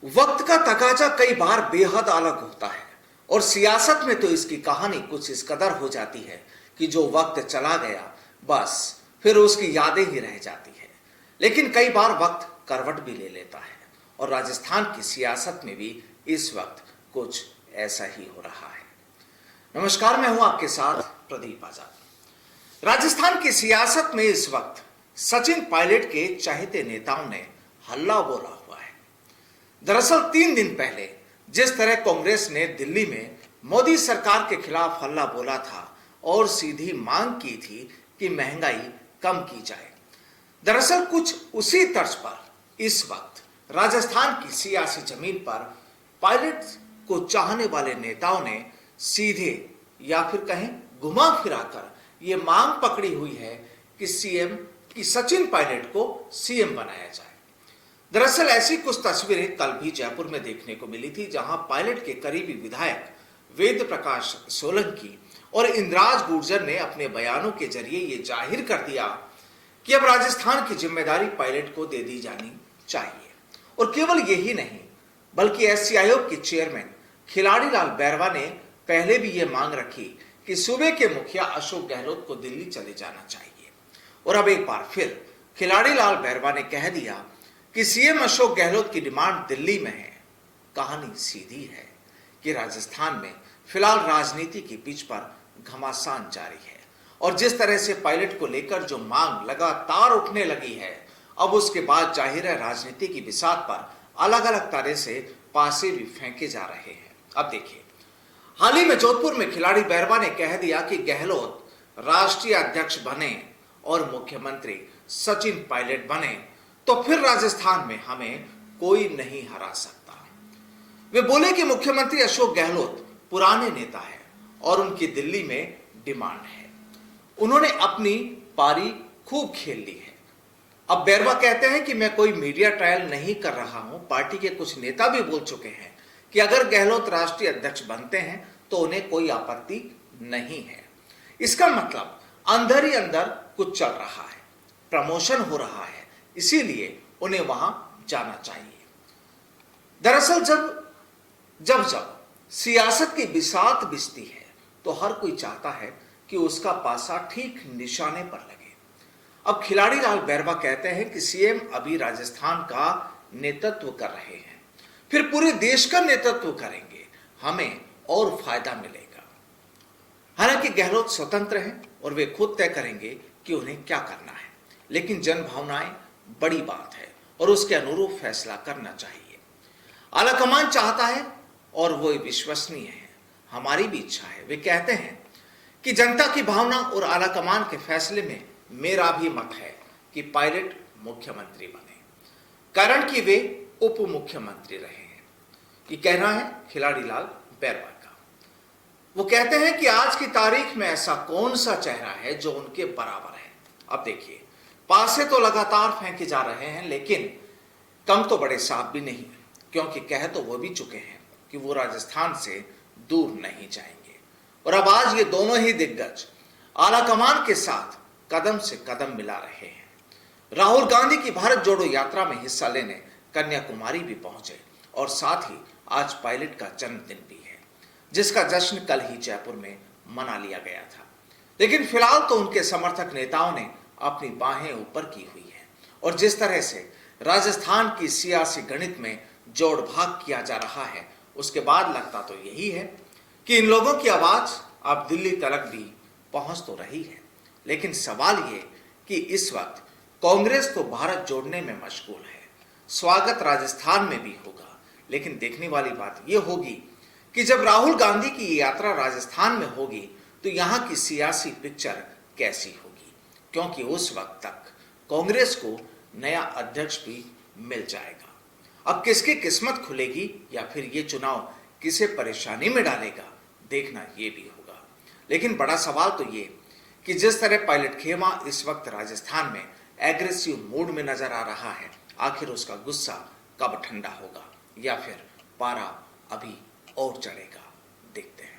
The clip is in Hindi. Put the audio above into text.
वक्त का तकाजा कई बार बेहद अलग होता है और सियासत में तो इसकी कहानी कुछ इस कदर हो जाती है कि जो वक्त चला गया बस फिर उसकी यादें ही रह जाती है। लेकिन कई बार वक्त करवट भी ले लेता है और राजस्थान की सियासत में भी इस वक्त कुछ ऐसा ही हो रहा है। नमस्कार, मैं हूं आपके साथ प्रदीप आजाद। राजस्थान की सियासत में इस वक्त सचिन पायलट के चाहते नेताओं ने हल्ला बोला हुआ है। दरअसल 3 दिन पहले जिस तरह कांग्रेस ने दिल्ली में मोदी सरकार के खिलाफ हल्ला बोला था और सीधी मांग की थी कि महंगाई कम की जाए, दरअसल कुछ उसी तर्ज पर इस वक्त राजस्थान की सियासी जमीन पर पायलट को चाहने वाले नेताओं ने सीधे या फिर कहें घुमा फिराकर ये मांग पकड़ी हुई है कि सीएम की सचिन पायलट को सीएम बनाया जाए। दरअसल ऐसी कुछ तस्वीरें कल भी जयपुर में देखने को मिली थी, जहां पायलट के करीबी विधायक वेद प्रकाश सोलंकी और इंद्राज गुर्जर ने अपने बयानों के जरिए ये जाहिर कर दिया कि अब राजस्थान की जिम्मेदारी पायलट को दे दी जानी चाहिए। और केवल यही नहीं बल्कि एससी आयोग के चेयरमैन खिलाड़ी लाल बैरवा ने पहले भी ये मांग रखी कि सूबे के मुखिया अशोक गहलोत को दिल्ली चले जाना चाहिए। और अब एक बार फिर खिलाड़ी लाल बैरवा ने कह दिया कि सीएम अशोक गहलोत की डिमांड दिल्ली में है। कहानी सीधी है कि राजस्थान में फिलहाल राजनीति की पिच पर घमासान जारी है और जिस तरह से पायलट को लेकर जो मांग लगातार उठने लगी है, अब उसके बाद जाहिर है राजनीति की बिसात पर अलग अलग तरह से पासे भी फेंके जा रहे हैं। अब देखिए, हाल ही में जोधपुर में खिलाड़ी बैरवा ने कह दिया कि गहलोत राष्ट्रीय अध्यक्ष बने और मुख्यमंत्री सचिन पायलट बने तो फिर राजस्थान में हमें कोई नहीं हरा सकता। वे बोले कि मुख्यमंत्री अशोक गहलोत पुराने नेता है और उनकी दिल्ली में डिमांड है। उन्होंने अपनी पारी खूब खेल ली है। अब बैरवा कहते हैं कि मैं कोई मीडिया ट्रायल नहीं कर रहा हूं। पार्टी के कुछ नेता भी बोल चुके हैं कि अगर गहलोत राष्ट्रीय अध्यक्ष बनते हैं तो उन्हें कोई आपत्ति नहीं है। इसका मतलब अंदर ही अंदर कुछ चल रहा है, प्रमोशन हो रहा है, इसीलिए उन्हें वहां जाना चाहिए। दरअसल जब सियासत की बिसात बिसती है तो हर कोई चाहता है कि उसका पासा ठीक निशाने पर लगे। अब खिलाड़ी लाल बैरवा कहते हैं कि सीएम अभी राजस्थान का नेतृत्व कर रहे हैं, फिर पूरे देश का नेतृत्व करेंगे, हमें और फायदा मिलेगा। हालांकि गहलोत स्वतंत्र हैं और वे खुद तय करेंगे कि उन्हें क्या करना है, लेकिन जन भावनाएं बड़ी बात है और उसके अनुरूप फैसला करना चाहिए। आलाकमान चाहता है और वो विश्वसनीय है। हमारी भी इच्छा है। वे कहते हैं कि जनता की भावना और आलाकमान के फैसले में मेरा भी मत है कि पायलट मुख्यमंत्री बने, कारण कि वे उप मुख्यमंत्री रहे हैं। ये कहना है खिलाड़ी लाल बैरवा का। वो कहते हैं कि आज की तारीख में ऐसा कौन सा चेहरा है जो उनके बराबर है। अब देखिए, पासे तो लगातार फेंके जा रहे हैं, लेकिन कम तो बड़े साहब भी नहीं, क्योंकि कह तो वो भी चुके हैं कि वो राजस्थान से दूर नहीं जाएंगे। और अब आज ये दोनों ही दिग्गज आलाकमान के साथ कदम से कदम मिला रहे हैं। राहुल गांधी की भारत जोड़ो यात्रा में हिस्सा लेने कन्याकुमारी भी पहुंचे और साथ ही आज पायलट का जन्मदिन भी है, जिसका जश्न कल ही जयपुर में मना लिया गया था। लेकिन फिलहाल तो उनके समर्थक नेताओं ने अपनी बाहें ऊपर की हुई है और जिस तरह से राजस्थान की सियासी गणित में जोड़ भाग किया जा रहा है, उसके बाद लगता तो यही है कि इन लोगों की आवाज अब दिल्ली तक भी पहुंच तो रही है। लेकिन सवाल ये कि इस वक्त कांग्रेस तो भारत जोड़ने में मशगूल है, स्वागत राजस्थान में भी होगा, लेकिन देखने वाली बात यह होगी कि जब राहुल गांधी की यात्रा राजस्थान में होगी तो यहां की सियासी पिक्चर कैसी होगी, क्योंकि उस वक्त तक कांग्रेस को नया अध्यक्ष भी मिल जाएगा। अब किसकी किस्मत खुलेगी या फिर ये चुनाव किसे परेशानी में डालेगा, देखना ये भी होगा। लेकिन बड़ा सवाल तो ये कि जिस तरह पायलट खेमा इस वक्त राजस्थान में एग्रेसिव मूड में नजर आ रहा है, आखिर उसका गुस्सा कब ठंडा होगा या फिर पारा अभी और चढ़ेगा, देखते हैं।